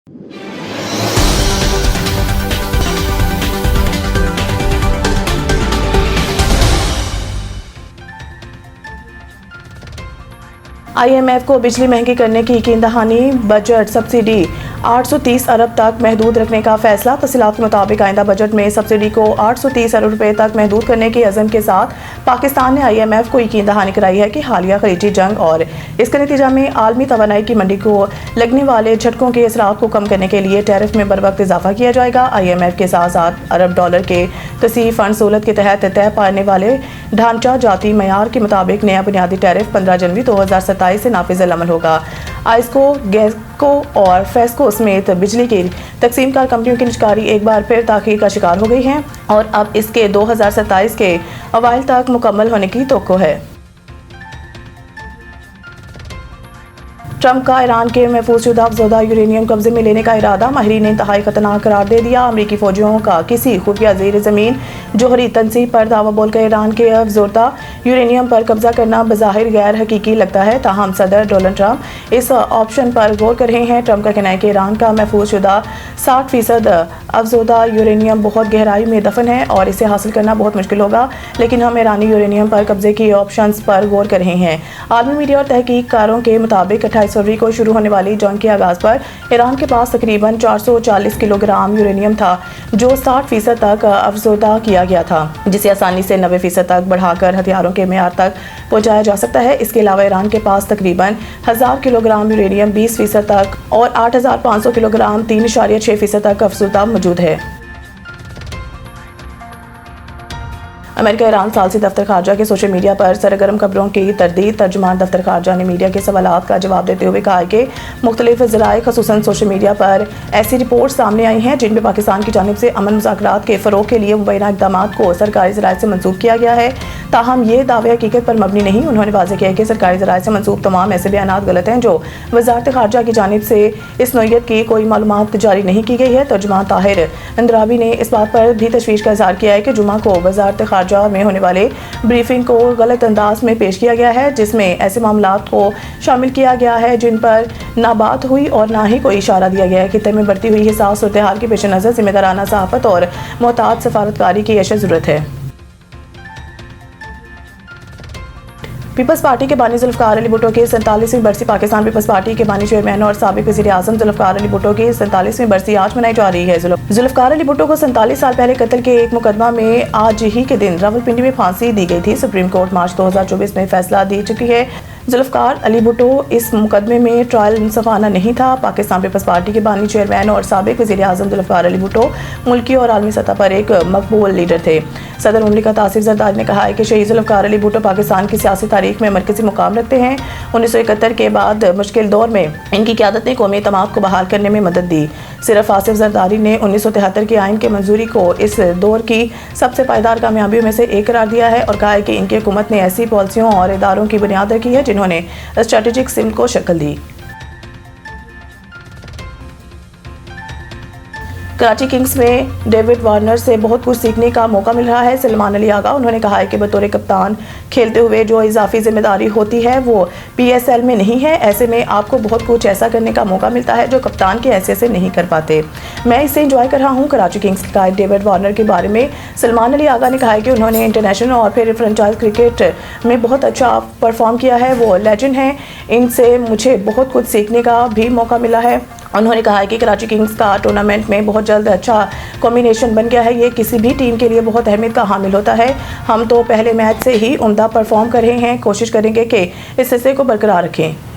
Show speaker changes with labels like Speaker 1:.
Speaker 1: IMF को बिजली महंगी करने की यकीन दहानी, बजट सब्सिडी 830 अरब तक महदूद रखने का फैसला। तफसीलात के मुताबिक आइंदा बजट में सब्सिडी को 830 अरब रुपए तक महदूद करने के अज़म के साथ पाकिस्तान ने IMF को यकीन दहानी कराई है कि हालिया खलीजी जंग और इसके नतीजा में आलमी तवानाई की मंडी को लगने वाले झटकों के असरात को कम करने के लिए टैरिफ में बर वक्त इजाफा किया जाएगा। IMF के साथ $7 अरब के तसीह फंड सहूलत के तहत तय पाने वाले ढांचा जाती मयार के मुताबिक नया बुनियादी टैरिफ 15 जनवरी 2027 से नाफिज अमल होगा। आइस्को, गैसको और फेस्को समेत बिजली की तकसीमकार कंपनियों की निजकारी एक बार फिर ताखीर का शिकार हो गई हैं और अब इसके 2027 के अवाइल तक मुकम्मल होने की तवक्को है। ट्रंप का ईरान के महफूजशुदा अफज़ोदा यूरेनियम कब्जे में लेने का इरादा, माहिरीन ने इंतहाई खतरनाक करार दे दिया। अमरीकी फौजियों का किसी खुफिया ज़ेर ज़मीन जोहरी तनसीब पर दावा बोलकर ईरान के अफज़ोदा यूरेनियम पर कब्जा करना बज़ाहिर गैर हकीकी लगता है, ताहम सदर डोनाल्ड ट्रंप इस ऑप्शन पर गौर कर रहे हैं। ट्रंप का कहना है कि ईरान का महफूजशुदा 60% अफज़ोदा यूरेनियम बहुत गहराई में दफन है और इसे हासिल करना बहुत मुश्किल होगा, लेकिन हम ईरानी यूरेनियम पर कब्जे की ऑप्शन पर गौर कर रहे हैं। आलमी मीडिया और तहकीककारों के मुताबिक 28 फरवरी को शुरू होने वाली जंग के आगाज पर ईरान के पास तकरीबन 440 किलोग्राम यूरेनियम था, जो 60% तक अफज़ोदा किया गया था, जिसे आसानी से 90% तक बढ़ाकर हथियारों के मेयार तक पहुंचाया जा सकता है। इसके अलावा ईरान के पास तकरीबन 1000 किलोग्राम यूरेनियम 20% तक और 8500 किलोग्राम 3.6% तक अफज़ोदा मौजूद है। अमेरिका ईरान सालसी दफ्तर खारजा के सोशल मीडिया पर सरगर्म खबरों की तरदीद। तर्जुमान दफ्तर खारजा ने मीडिया के सवालात का जवाब देते हुए कहा कि मुख्तलिफ ज़राए ख़ुसूसन सोशल मीडिया पर ऐसी रिपोर्ट सामने आई हैं जिनमें पाकिस्तान की जानिब से अमन मुज़ाकरात के फ़रोग़ के लिए मुबैना इक़दाम को सरकारी ज़राए से मंसूब किया गया है, ताहम ये दावे हकीकत पर मबनी नहीं। उन्होंने वाज़ेह किया कि सरकारी ज़राए से मंसूब तमाम ऐसे बयानात गलत हैं जो वज़ारत खारजा की जानिब से इस नौइयत की कोई मालूमात जारी नहीं की गई है। तर्जुमान ताहिर अंद्राबी ने इस बात पर भी तशवीश का इज़हार किया है कि जुमा को वज़ारत खारजा में होने वाले ब्रीफिंग को गलत अंदाज में पेश किया गया है, जिसमें ऐसे मामलात को शामिल किया गया है जिन पर ना बात हुई और ना ही कोई इशारा दिया गया है। खित्ते में बढ़ती हुई हिसास सूरत-ए-हाल के पेश नज़र जिम्मेदाराना सहाफ़त और मोहतात सफारतकारी की अशद ज़रूरत है। पीपल्स पार्टी के बानी जुल्फ़िकार अली भुट्टो की 47वीं बरसी। पाकिस्तान पीपल्स पार्टी के बानी चेयरमैन और साबिक़ वज़ीर-ए-आज़म जुल्फ़िकार अली भुट्टो की 47वीं बरसी आज मनाई जा रही है। जुल्फ़िकार अली भुट्टो को 47 साल पहले कत्ल के एक मुकदमा में आज ही के दिन रावलपिंडी में फांसी दी गई थी। सुप्रीम कोर्ट मार्च 2024 में फैसला दे चुकी है। जुल्फ़िकार अली भुट्टो इस मुकदमे में ट्रायल मुंसफाना नहीं था। पाकिस्तान पीपल्स पार्टी के बानी चेयरमैन और साबिक़ वज़ीर-ए-आज़म जुल्फ़िकार अली भुट्टो मुल्की और आलमी सतह पर एक मकबूल लीडर थे। सदर मुमलिकत आसिफ ज़रदारी ने कहा है कि शहीद जुल्फ़िकार अली भुट्टो पाकिस्तान की सियासी तारीख में मरकज़ी मुकाम रखते हैं। 1971 के बाद मुश्किल दौर में इनकी क़यादत ने कौमी एतमाद को बहाल करने में मदद दी। सिर्फ आसिफ ज़रदारी ने 1973 के आइन के मंजूरी को इस दौर की सबसे पायदार कामयाबियों में से एक करार दिया है और कहा है कि इनकी हुकूमत ने ऐसी पॉलिसियों और इदारों की बुनियाद रखी है जिन्होंने स्ट्रेटेजिक सिमत को शक्ल दी। कराची किंग्स में डेविड वार्नर से बहुत कुछ सीखने का मौका मिल रहा है। सलमान अली आगा, उन्होंने कहा है कि बतौर कप्तान खेलते हुए जो इजाफी जिम्मेदारी होती है वो PSL में नहीं है। ऐसे में आपको बहुत कुछ ऐसा करने का मौका मिलता है जो कप्तान के हैसियत से नहीं कर पाते। मैं इसे इंजॉय कर रहा हूँ। कराची किंग्स के गायक डेविड वार्नर के बारे में सलमान अली आगा ने कहा है कि उन्होंने इंटरनेशनल और फिर फ्रेंचाइज क्रिकेट में बहुत अच्छा परफॉर्म किया है। वो लेजेंड हैं, इनसे मुझे बहुत कुछ सीखने का भी मौका मिला है। उन्होंने कहा है कि कराची किंग्स का टूर्नामेंट में बहुत जल्द अच्छा कॉम्बिनेशन बन गया है। ये किसी भी टीम के लिए बहुत अहमियत का हामिल होता है। हम तो पहले मैच से ही उम्दा परफॉर्म कर रहे हैं, कोशिश करेंगे कि इस हिस्से को बरकरार रखें।